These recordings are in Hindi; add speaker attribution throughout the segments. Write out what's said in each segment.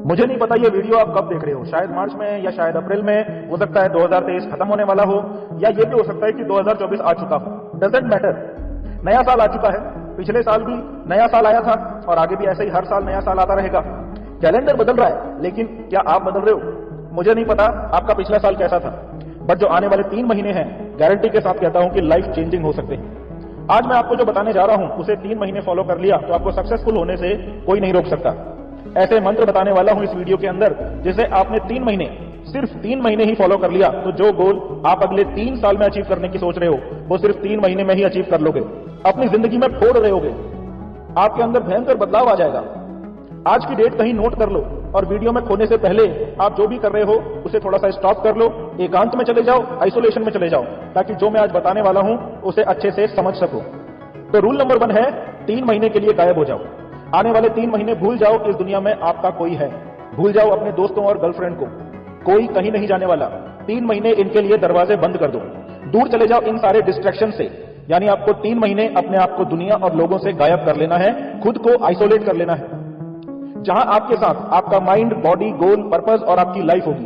Speaker 1: मुझे नहीं पता ये वीडियो आप कब देख रहे हो, शायद मार्च में या शायद अप्रैल में, हो सकता है 2023 खत्म होने वाला हो, या ये भी हो सकता है कि 2024 आ चुका हो। डजंट मैटर, नया साल आ चुका है। पिछले साल भी नया साल आया था और आगे भी ऐसे ही हर साल नया साल आता रहेगा। कैलेंडर बदल रहा है, लेकिन क्या आप बदल रहे हो? मुझे नहीं पता आपका पिछला साल कैसा था, बट जो आने वाले 3 महीने हैं, गारंटी के साथ कहता हूं कि लाइफ चेंजिंग हो सकते हैं। आज मैं आपको जो बताने जा रहा हूं उसे 3 महीने फॉलो कर लिया तो आपको सक्सेसफुल होने से कोई नहीं रोक सकता। ऐसे मंत्र बताने वाला हूं इस वीडियो के अंदर, जिसे आपने 3 महीने, सिर्फ 3 महीने ही फॉलो कर लिया तो जो गोल आप अगले 3 साल में अचीव करने की सोच रहे हो वो सिर्फ 3 महीने में ही अचीव कर लोगे। अपनी जिंदगी में फोड़ रहे होगे, आपके अंदर भयंकर बदलाव आ जाएगा। आज की डेट कहीं नोट कर लो और वीडियो में खोने से पहले आप जो भी कर रहे हो उसे थोड़ा सा स्टॉप कर लो, एकांत में चले जाओ, आइसोलेशन में चले जाओ, ताकि जो मैं आज बताने वाला हूं उसे अच्छे से समझ सको। तो रूल नंबर 1 है 3 महीने के लिए गायब हो जाओ। आने वाले 3 महीने भूल जाओ इस दुनिया में आपका कोई है। भूल जाओ अपने दोस्तों और गर्लफ्रेंड को, कोई कहीं नहीं जाने वाला। 3 महीने इनके लिए दरवाजे बंद कर दो, दूर चले जाओ इन सारे डिस्ट्रैक्शन से। यानी आपको 3 महीने अपने आप को दुनिया और लोगों से गायब कर लेना है, खुद को आइसोलेट कर लेना है, जहां आपके साथ आपका माइंड, बॉडी, गोल, पर्पस और आपकी लाइफ होगी।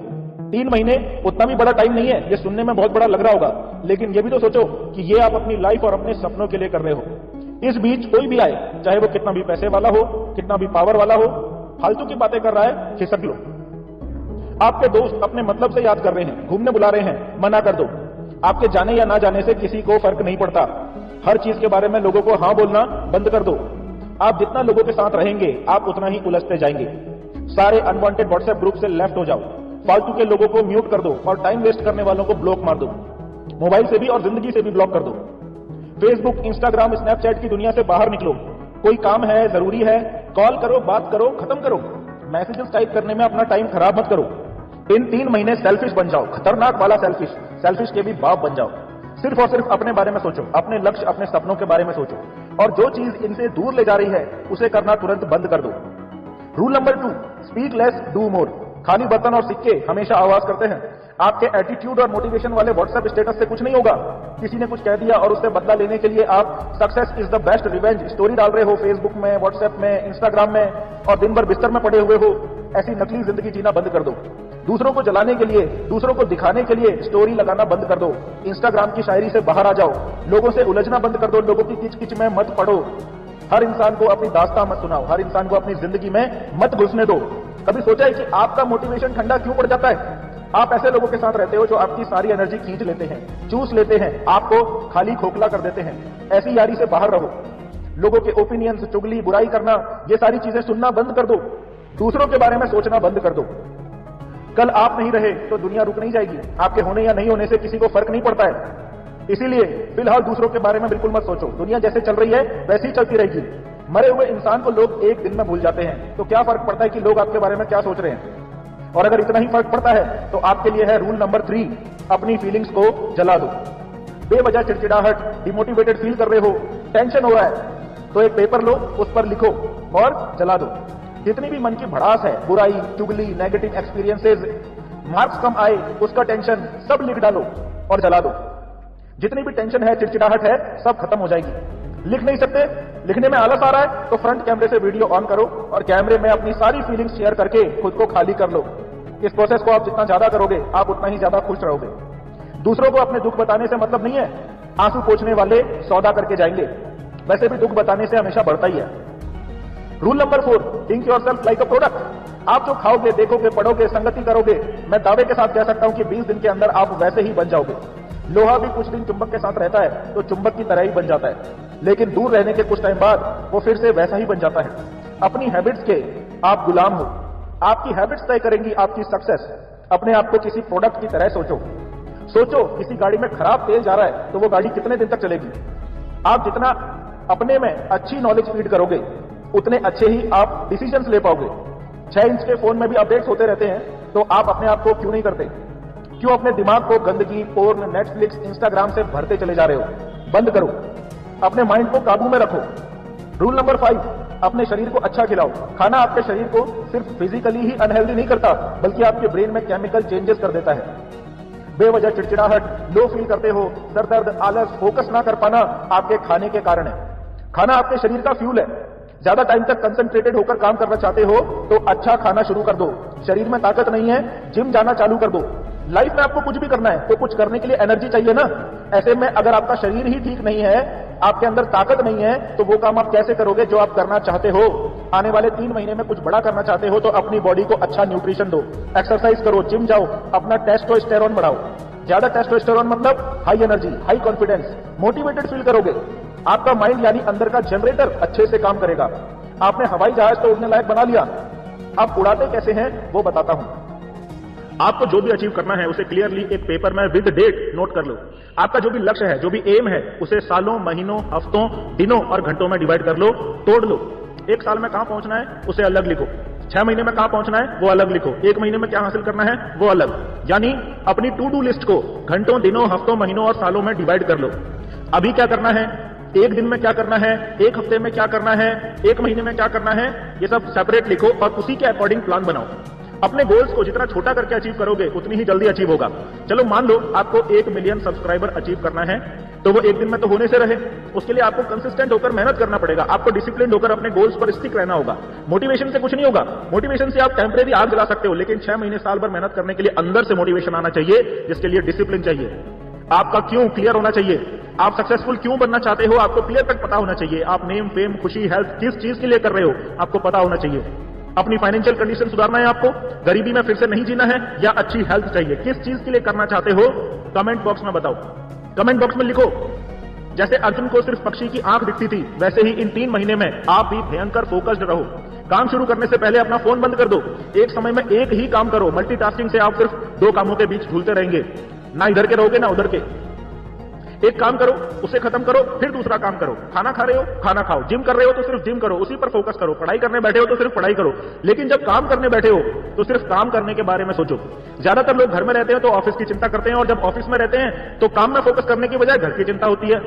Speaker 1: 3 महीने उतना भी बड़ा टाइम नहीं है, ये सुनने में बहुत बड़ा लग रहा होगा, लेकिन ये भी तो सोचो कि ये आप अपनी लाइफ और अपने सपनों के लिए कर रहे हो। इस बीच कोई भी आए, चाहे वो कितना भी पैसे वाला हो, कितना भी पावर वाला हो, फालतू की बातें कर रहा है, खिसक लो। आपके दोस्त अपने मतलब से याद कर रहे हैं, घूमने बुला रहे हैं, मना कर दो। आपके जाने या ना जाने से किसी को फर्क नहीं पड़ता। हर चीज के बारे में लोगों को हाँ बोलना बंद कर दो। आप जितना लोगों के साथ रहेंगे आप उतना ही उलझते जाएंगे। सारे अनवांटेड व्हाट्सएप ग्रुप से लेफ्ट हो जाओ, फालतू के लोगों को म्यूट कर दो और टाइम वेस्ट करने वालों को ब्लॉक मार दो। मोबाइल से भी और जिंदगी से भी ब्लॉक कर दो। फेसबुक, इंस्टाग्राम, स्नैपचैट की दुनिया से बाहर निकलो। कोई काम है, जरूरी है, कॉल करो, बात करो, खत्म करो। मैसेजेस टाइप करने में अपना टाइम खराब मत करो। इन 3 महीने सेल्फिश बन जाओ, खतरनाक वाला सेल्फिश। सेल्फिश के भी बाप बन जाओ। सिर्फ और सिर्फ अपने बारे में सोचो, अपने लक्ष्य, अपने सपनों के बारे में सोचो, और जो चीज इनसे दूर ले जा रही है उसे करना तुरंत बंद कर दो। Rule number 2, speak less do more. खाली बर्तन और सिक्के हमेशा आवाज करते हैं। आपके एटीट्यूड और मोटिवेशन वाले व्हाट्सएप स्टेटस से कुछ नहीं होगा। किसी ने कुछ कह दिया और उससे बदला लेने के लिए आप success is the best revenge story डाल रहे हो फेसबुक में, व्हाट्सएप में, इंस्टाग्राम में, और दिन भर बिस्तर में पड़े हुए हो। ऐसी नकली जिंदगी जीना बंद कर दो। दूसरों को जलाने के लिए, दूसरों को दिखाने के लिए स्टोरी लगाना बंद कर दो। इंस्टाग्राम की शायरी से बाहर आ जाओ। लोगों से उलझना बंद कर दो, लोगों की किच-किच में मत पड़ो। हर इंसान को अपनी दास्तां मत सुनाओ, हर इंसान को अपनी जिंदगी में मत घुसने दो। कभी सोचा है कि आपका मोटिवेशन ठंडा क्यों पड़ जाता है? आप ऐसे लोगों के साथ रहते हो जो आपकी सारी एनर्जी खींच लेते हैं, चूस लेते हैं, आपको खाली खोखला कर देते हैं। ऐसी यारी से बाहर रहो। लोगों के ओपिनियंस, चुगली, बुराई करना, ये सारी चीजें सुनना बंद कर दो। दूसरों के बारे में सोचना बंद कर दो। कल आप नहीं रहे तो दुनिया रुक नहीं जाएगी। आपके होने या नहीं होने से किसी को फर्क नहीं पड़ता है। इसीलिए फिलहाल दूसरों के बारे में बिल्कुल मत सोचो। दुनिया जैसे चल रही है वैसी ही चलती रहेगी। मरे हुए इंसान को लोग एक दिन में भूल जाते हैं, तो क्या फर्क पड़ता है कि लोग आपके बारे में क्या सोच रहे हैं? और अगर इतना ही फर्क पड़ता है तो आपके लिए है रूल नंबर 3, अपनी फीलिंग्स को जला दो। बेवजह चिड़चिड़ाहट, डिमोटिवेटेड फील कर रहे हो, टेंशन हो रहा है, तो एक पेपर लो, उस पर लिखो और जला दो। जितनी भी मन की भड़ास है, बुराई, चुगली, नेगेटिव एक्सपीरियंसेस, मार्क्स कम आए उसका टेंशन, सब लिख डालो और जला दो। जितनी भी टेंशन है, चिड़चिड़ाहट है, सब खत्म हो जाएगी। लिख नहीं सकते, लिखने में आलस आ रहा है, तो फ्रंट कैमरे से वीडियो ऑन करो और कैमरे में अपनी सारी फीलिंग्स शेयर करके खुद को खाली कर लो। इस प्रोसेस को आप जितना ज्यादा करोगे आप उतना ही ज्यादा खुश रहोगे। दूसरों को अपने दुख बताने से मतलब नहीं है। आंसू पोंछने वाले सौदा करके जाएंगे, वैसे भी दुख बताने से हमेशा बढ़ता ही है। Rule number 4, think yourself like a product. आप जो खाओगे, देखोगे, पढ़ोगे, संगति करोगे, मैं दावे के साथ कह सकता हूं कि 20 दिन के अंदर आप वैसे ही बन जाओगे। लोहा भी कुछ दिन चुंबक के साथ रहता है तो चुंबक की तरह ही बन जाता है, लेकिन दूर रहने के कुछ टाइम बाद वो फिर से वैसा ही बन जाता है। अपनी हैबिट्स के आप गुलाम हो। आपकी हैबिट्स तय करेंगी आपकी सक्सेस। अपने आप को किसी प्रोडक्ट की तरह सोचो। सोचो किसी गाड़ी में खराब तेल जा रहा है तो वो गाड़ी कितने दिन तक चलेगी? आप जितना अपने में अच्छी नॉलेज फीड करोगे उतने अच्छे ही आप डिसीजंस ले पाओगे। 6 इंच के फोन में भी अपडेट्स होते रहते हैं, तो आप अपने आप को क्यों नहीं करते? क्यों अपने दिमाग को गंदगी, पोर्न, नेटफ्लिक्स, इंस्टाग्राम से भरते चले जा रहे हो? बंद करो। अपने माइंड को काबू में रखो। रूल नंबर 5, अपने शरीर को अच्छा खिलाओ। खाना आपके शरीर को सिर्फ फिजिकली ही अनहेल्दी नहीं करता, बल्कि आपके ब्रेन में केमिकल चेंजेस कर देता है। बेवजह चिड़चिड़ाहट, लो फील करते हो, सर दर्द, आलस, फोकस ना कर पाना आपके खाने के कारण है। खाना आपके शरीर का फ्यूल है। ज्यादा टाइम तक कंसंट्रेटेड होकर काम करना चाहते हो तो अच्छा खाना शुरू कर दो। शरीर में ताकत नहीं है, जिम जाना चालू कर दो। लाइफ में आपको कुछ भी करना है तो कुछ करने के लिए एनर्जी चाहिए ना। ऐसे में अगर आपका शरीर ही ठीक नहीं है, आपके अंदर ताकत नहीं है, तो वो काम आप कैसे करोगे जो आप करना चाहते हो। आने वाले 3 महीने में कुछ बड़ा करना चाहते हो तो अपनी बॉडी को अच्छा न्यूट्रिशन दो, एक्सरसाइज करो, जिम जाओ, अपना टेस्टोस्टेरोन बढ़ाओ। ज्यादा टेस्टोस्टेरोन मतलब high energy, high confidence, motivated feel करोगे। आपका माइंड यानी अंदर का जनरेटर अच्छे से काम करेगा। आपने हवाई जहाज तो उड़ने लायक बना लिया, अब उड़ाते कैसे हैं वो बताता हूं। आपको जो भी अचीव करना है उसे क्लियरली एक पेपर में विद डेट नोट कर लो। आपका जो भी लक्ष्य है, जो भी एम है, उसे सालों, महीनों, हफ्तों, दिनों और घंटों में डिवाइड कर लो, तोड़ लो। 1 साल में कहां पहुंचना है उसे अलग लिखो, 6 महीने में कहां पहुंचना है वो अलग लिखो, 1 महीने में क्या हासिल करना है वो अलग। यानी अपनी टू डू लिस्ट को घंटों, दिनों, हफ्तों, महीनों और सालों में डिवाइड कर लो। अभी क्या करना है, 1 दिन में क्या करना है, 1 हफ्ते में क्या करना है, 1 महीने में क्या करना है, ये सब सेपरेट लिखो और उसी के अकॉर्डिंग प्लान बनाओ। अपने गोल्स को जितना छोटा करके अचीव करोगे उतनी ही जल्दी अचीव होगा। चलो मान लो आपको 1 मिलियन सब्सक्राइबर अचीव करना है, तो वो 1 दिन में तो होने से रहे। उसके लिए आपको कंसिस्टेंट होकर मेहनत करना पड़ेगा, आपको डिसिप्लिन होकर अपने गोल्स पर स्टिक रहना होगा। मोटिवेशन से कुछ नहीं होगा। मोटिवेशन से आप टेम्परेरी आग जला सकते हो, लेकिन 6 महीने, साल भर मेहनत करने के लिए अंदर से मोटिवेशन आना चाहिए, जिसके लिए डिसिप्लिन चाहिए। आपका क्यों क्लियर होना चाहिए। आप सक्सेसफुल क्यों बनना चाहते हो आपको क्लियर कट पता होना चाहिए। आप नेम, फेम, खुशी, हेल्थ किस चीज के लिए कर रहे हो आपको पता होना चाहिए। अपनी फाइनेंशियल कंडीशन सुधारना है आपको, गरीबी में फिर से नहीं जीना है, या अच्छी हेल्थ चाहिए, किस चीज के लिए करना चाहते हो कमेंट बॉक्स में बताओ। कमेंट बॉक्स में लिखो। जैसे अर्जुन को सिर्फ पक्षी की आंख दिखती थी, वैसे ही इन 3 महीने में आप भी भयंकर फोकस्ड रहो। काम शुरू करने से पहले अपना फोन बंद कर दो। एक समय में एक ही काम करो। मल्टीटास्किंग से आप सिर्फ 2 कामों के बीच झूलते रहेंगे, ना इधर के रहोगे ना उधर के। एक काम करो, उसे खत्म करो, फिर दूसरा काम करो। खाना खा रहे हो, खाना खाओ। जिम कर रहे हो तो सिर्फ जिम करो, उसी पर फोकस करो। पढ़ाई करने बैठे हो तो सिर्फ पढ़ाई करो, लेकिन जब काम करने बैठे हो तो सिर्फ काम करने के बारे में सोचो। ज्यादातर लोग घर में रहते हैं तो ऑफिस की चिंता करते हैं, और जब ऑफिस में रहते हैं तो काम में फोकस करने की बजाय घर की चिंता होती है।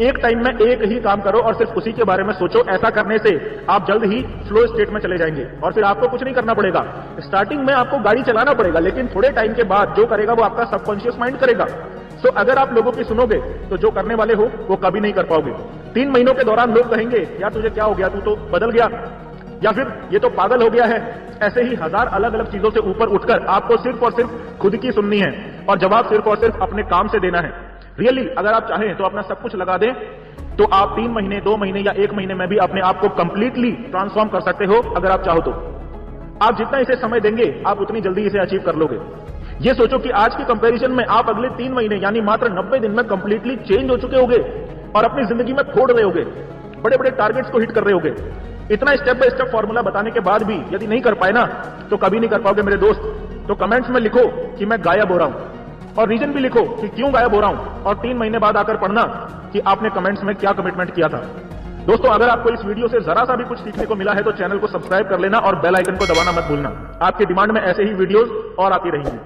Speaker 1: एक टाइम में एक ही काम करो और सिर्फ उसी के बारे में सोचो। ऐसा करने से आप जल्द ही फ्लो स्टेट में चले जाएंगे और फिर आपको कुछ नहीं करना पड़ेगा। स्टार्टिंग में आपको गाड़ी चलाना पड़ेगा, लेकिन थोड़े टाइम के बाद जो करेगा वो आपका सबकॉन्शियस माइंड करेगा। सो अगर आप लोगों की सुनोगे तो जो करने वाले हो वो कभी नहीं कर पाओगे। 3 महीनों के दौरान लोग कहेंगे यार तुझे क्या हो गया, तू तो बदल गया, या फिर ये तो पागल हो गया है। ऐसे ही 1000 अलग अलग चीजों से ऊपर उठकर आपको सिर्फ और सिर्फ खुद की सुननी है और जवाब सिर्फ और सिर्फ अपने काम से देना है। रियली अगर आप चाहें तो अपना सब कुछ लगा दें तो आप 3 महीने, 2 महीने या 1 महीने में भी अपने आप को कंप्लीटली ट्रांसफॉर्म कर सकते हो। अगर आप चाहो तो आप जितना इसे समय देंगे आप उतनी जल्दी इसे अचीव कर लोगे। ये सोचो कि आज के कंपैरिजन में आप अगले 3 महीने यानी मात्र 90 दिन में कंप्लीटली चेंज हो चुके होगे और अपनी जिंदगी में फोड़ रहे होगे, बड़े बड़े टारगेट्स को हिट कर रहे होगे। इतना स्टेप बाय स्टेप फॉर्मूला बताने के बाद भी यदि नहीं कर पाए ना तो कभी नहीं कर पाओगे मेरे दोस्त। तो कमेंट्स में लिखो कि मैं गायब हो रहा हूं और रीजन भी लिखो कि क्यों गायब हो रहा हूं, और 3 महीने बाद आकर पढ़ना कि आपने कमेंट्स में क्या कमिटमेंट किया था। दोस्तों अगर आपको इस वीडियो से जरा सा भी कुछ सीखने को मिला है तो चैनल को सब्सक्राइब कर लेना और बेल आइकन को दबाना मत भूलना। आपके डिमांड में ऐसे ही वीडियोस और आती रहेंगी।